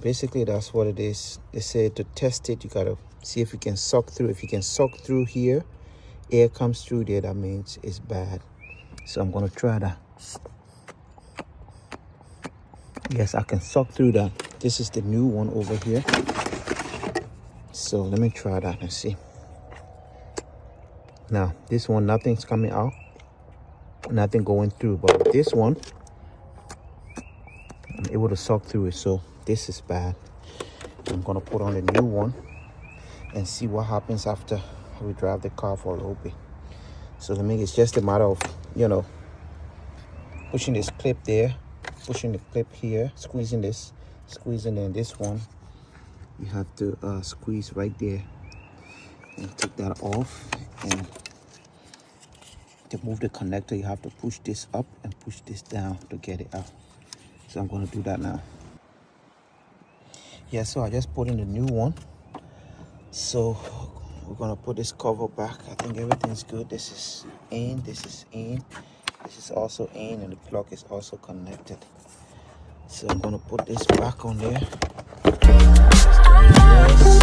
basically that's what it is. They say to test it, you gotta see if you can suck through. If you can suck through here, air comes through there, that means it's bad. So I'm gonna try that. Yes, I can suck through that. This is the new one over here. So let me try that and see. Now this one, nothing's coming out, nothing going through, but with this one I'm able to suck through it. So this is bad. I'm gonna put on the new one and see what happens after we drive the car for a little bit. So it's just a matter of, pushing this clip there, pushing the clip here, squeezing this, squeezing in this one. You have to squeeze right there and take that off. And to move the connector, you have to push this up and push this down to get it out. So I'm going to do that now. Yeah, so I just put in the new one. So we're going to put this cover back. I think everything's good. This is in, this is in, this is also in, and the plug is also connected. So I'm going to put this back on there. Yes.